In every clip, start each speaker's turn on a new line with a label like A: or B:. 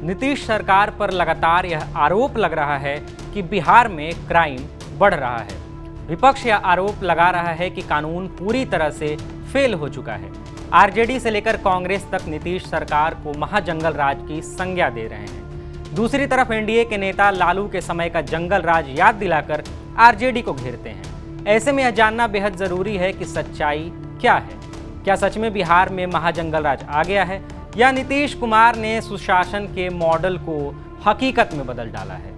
A: नीतीश सरकार पर लगातार यह आरोप लग रहा है कि बिहार में क्राइम बढ़ रहा है। विपक्ष यह आरोप लगा रहा है कि कानून पूरी तरह से फेल हो चुका है। आरजेडी से लेकर कांग्रेस तक नीतीश सरकार को महाजंगल राज की संज्ञा दे रहे हैं। दूसरी तरफ एनडीए के नेता लालू के समय का जंगल राज याद दिलाकर आरजेडी को घेरते हैं। ऐसे में यह जानना बेहद जरूरी है कि सच्चाई क्या है। क्या सच में बिहार में महाजंगल राज आ गया है या नीतीश कुमार ने सुशासन के मॉडल को हकीकत में बदल डाला है?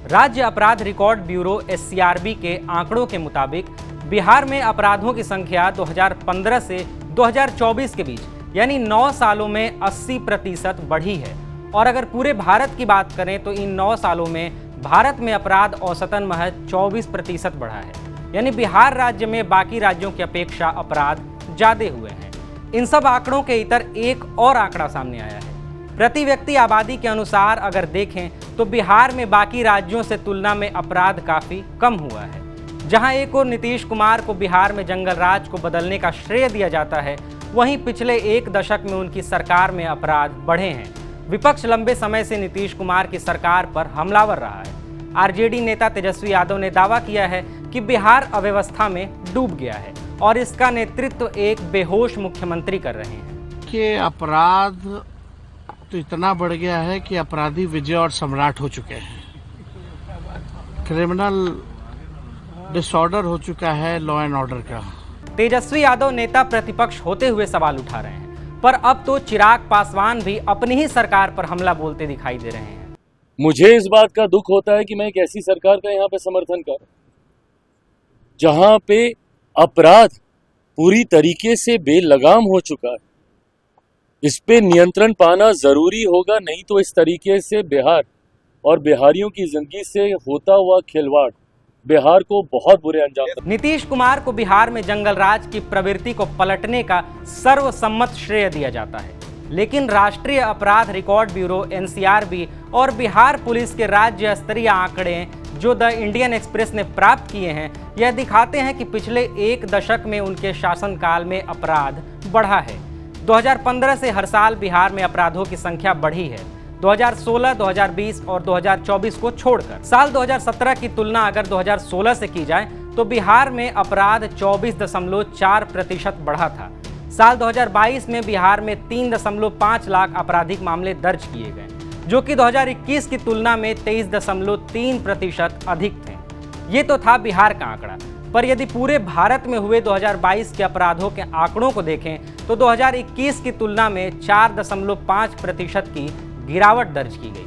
A: राज्य अपराध रिकॉर्ड ब्यूरो एससीआरबी के आंकड़ों के मुताबिक बिहार में अपराधों की संख्या 2015 से 2024 के बीच यानी 9 सालों में 80% बढ़ी है। और अगर पूरे भारत की बात करें तो इन 9 सालों में भारत में अपराध औसतन महज 24% बढ़ा है। यानी बिहार राज्य में बाकी राज्यों की अपेक्षा अपराध ज्यादा हुए हैं। इन सब आंकड़ों के इतर एक और आंकड़ा सामने आया है। प्रति व्यक्ति आबादी के अनुसार अगर देखें तो बिहार में बाकी राज्यों से तुलना में अपराध काफी कम हुआ है। जहां एक और नीतीश कुमार को बिहार में जंगल राज को बदलने का श्रेय दिया जाता है, वहीं पिछले एक दशक में उनकी सरकार में अपराध बढ़े हैं। विपक्ष लंबे समय से नीतीश कुमार की सरकार पर हमलावर रहा है। आरजेडी नेता तेजस्वी यादव ने दावा किया है कि बिहार अव्यवस्था में डूब गया है और इसका नेतृत्व एक बेहोश मुख्यमंत्री कर रहे हैं।
B: कि अपराध तो इतना बढ़ गया है कि अपराधी विजय और सम्राट हो चुके हैं। क्रिमिनल डिसऑर्डर हो चुका है लॉ एंड ऑर्डर का।
A: तेजस्वी यादव नेता प्रतिपक्ष होते हुए सवाल उठा रहे हैं, पर अब तो चिराग पासवान भी अपनी ही सरकार पर हमला बोलते दिखाई दे रहे हैं।
C: मुझे इस बात का दुख होता है कि मैं एक ऐसी सरकार का यहाँ पे समर्थन कर जहां पे अपराध पूरी तरीके से बेलगाम हो चुका है। इस पे नियंत्रण पाना जरूरी होगा, नहीं तो इस तरीके से बिहार और बिहारियों की जिंदगी से होता हुआ खिलवाड़ बिहार को बहुत बुरे अंजाम।
A: नीतीश कुमार को बिहार में जंगल राज की प्रवृत्ति को पलटने का सर्वसम्मत श्रेय दिया जाता है, लेकिन राष्ट्रीय अपराध रिकॉर्ड ब्यूरो एनसीआरबी और बिहार पुलिस के राज्य स्तरीय आंकड़े जो द इंडियन एक्सप्रेस ने प्राप्त किए हैं, यह दिखाते हैं कि पिछले एक दशक में उनके शासनकाल में अपराध बढ़ा है। 2015 से हर साल बिहार में अपराधों की संख्या बढ़ी है। 2016, 2020 और 2024 को छोड़कर साल 2017 की तुलना अगर 2016 से की जाए तो बिहार में अपराध 24.4% बढ़ा था। साल 2022 में बिहार में 3.5 लाख आपराधिक मामले दर्ज किए गए, जो कि 2021 की तुलना में 23.3% अधिक थे। ये तो था बिहार का आंकड़ा, पर यदि पूरे भारत में हुए 2022 के अपराधों के आंकड़ों को देखें तो 2021 की तुलना में 4.5% की गिरावट दर्ज की गई।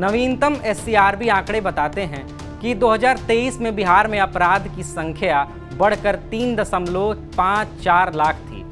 A: नवीनतम एससीआरबी आंकड़े बताते हैं कि 2023 में बिहार में अपराध की संख्या बढ़कर 3.54 लाख थी,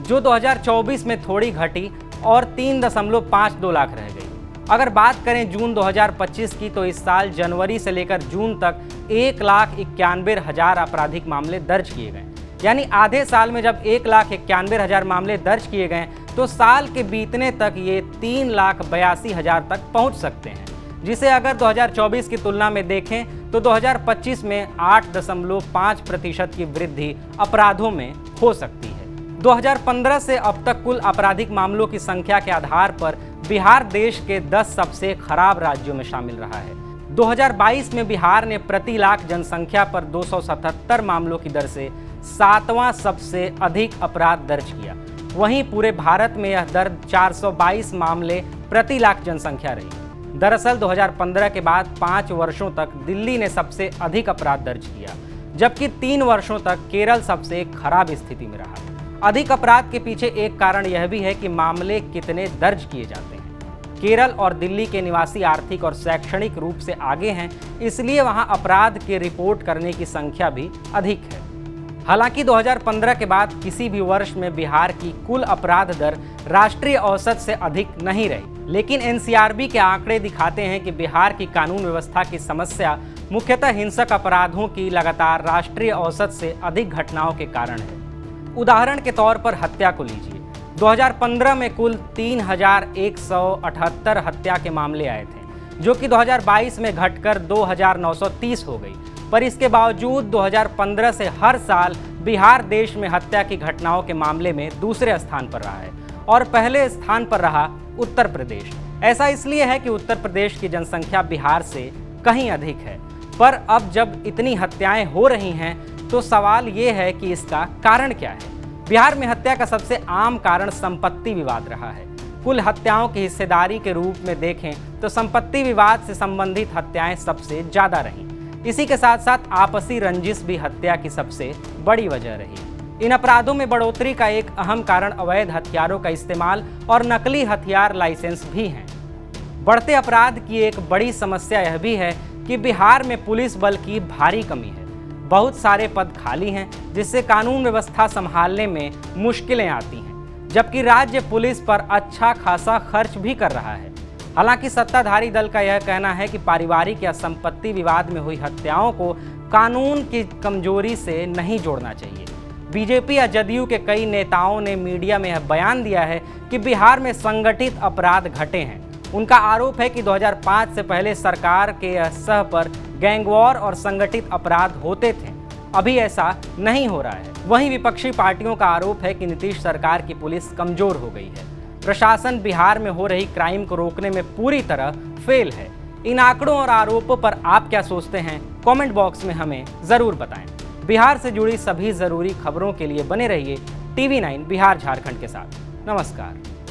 A: जो 2024 में थोड़ी घटी और 3.52 लाख रह गई। अगर बात करें जून 2025 की तो इस साल जनवरी से लेकर जून तक 1,91,000 आपराधिक मामले दर्ज किए गए। यानी आधे साल में जब 1,91,000 मामले दर्ज किए गए तो साल के बीतने तक ये 3,82,000 तक पहुंच सकते हैं, जिसे अगर 2024 की तुलना में देखें तो 2025 में 8.5% की वृद्धि अपराधों में हो सकती है। 2015 से अब तक कुल आपराधिक मामलों की संख्या के आधार पर बिहार देश के 10 सबसे खराब राज्यों में शामिल रहा है। 2022 में बिहार ने प्रति लाख जनसंख्या पर 277 मामलों की दर से 7वां सबसे अधिक अपराध दर्ज किया। वहीं पूरे भारत में यह दर 422 मामले प्रति लाख जनसंख्या रही। दरअसल 2015 के बाद 5 वर्षों तक दिल्ली ने सबसे अधिक अपराध दर्ज किया, जबकि 3 वर्षों तक केरल सबसे खराब स्थिति में रहा। अधिक अपराध के पीछे एक कारण यह भी है कि मामले कितने दर्ज किए जाते हैं। केरल और दिल्ली के निवासी आर्थिक और शैक्षणिक रूप से आगे हैं, इसलिए वहां अपराध के रिपोर्ट करने की संख्या भी अधिक है। हालांकि 2015 के बाद किसी भी वर्ष में बिहार की कुल अपराध दर राष्ट्रीय औसत से अधिक नहीं रही, लेकिन एनसीआरबी के आंकड़े दिखाते हैं कि बिहार की कानून व्यवस्था की समस्या मुख्यतः हिंसक अपराधों की लगातार राष्ट्रीय औसत से अधिक घटनाओं के कारण है। उदाहरण के तौर पर हत्या को लीजिए। 2015 में कुल 3,178 हत्या के मामले आए थे, जो कि 2022 में घटकर 2,930 हो गई। पर इसके बावजूद 2015 से हर साल बिहार देश में हत्या की घटनाओं के मामले में दूसरे स्थान पर रहा है और पहले स्थान पर रहा उत्तर प्रदेश। ऐसा इसलिए है कि उत्तर प्रदेश की जनसंख्या बिहार से कहीं अधिक है, पर अब जब इतनी हत्याएं हो रही हैं तो सवाल ये है कि इसका कारण क्या है। बिहार में हत्या का सबसे आम कारण संपत्ति विवाद रहा है। कुल हत्याओं की हिस्सेदारी के रूप में देखें तो संपत्ति विवाद से संबंधित हत्याएं सबसे ज्यादा रहीं। इसी के साथ साथ आपसी रंजिश भी हत्या की सबसे बड़ी वजह रही। इन अपराधों में बढ़ोतरी का एक अहम कारण अवैध हथियारों का इस्तेमाल और नकली हथियार लाइसेंस भी हैं। बढ़ते अपराध की एक बड़ी समस्या यह भी है कि बिहार में पुलिस बल की भारी कमी है। बहुत सारे पद खाली हैं, जिससे कानून व्यवस्था संभालने में मुश्किलें आती हैं, जबकि राज्य पुलिस पर अच्छा खासा खर्च भी कर रहा है। हालांकि सत्ताधारी दल का यह कहना है कि पारिवारिक या संपत्ति विवाद में हुई हत्याओं को कानून की कमजोरी से नहीं जोड़ना चाहिए। बीजेपी या जदयू के कई नेताओं ने मीडिया में यह बयान दिया है कि बिहार में संगठित अपराध घटे हैं। उनका आरोप है कि 2005 से पहले सरकार के सह पर गैंगवॉर और संगठित अपराध होते थे, अभी ऐसा नहीं हो रहा है। वहीं विपक्षी पार्टियों का आरोप है कि नीतीश सरकार की पुलिस कमजोर हो गई है। प्रशासन बिहार में हो रही क्राइम को रोकने में पूरी तरह फेल है। इन आंकड़ों और आरोपों पर आप क्या सोचते हैं, कमेंट बॉक्स में हमें जरूर बताएं। बिहार से जुड़ी सभी जरूरी खबरों के लिए बने रहिए TV9 बिहार झारखंड के साथ। नमस्कार।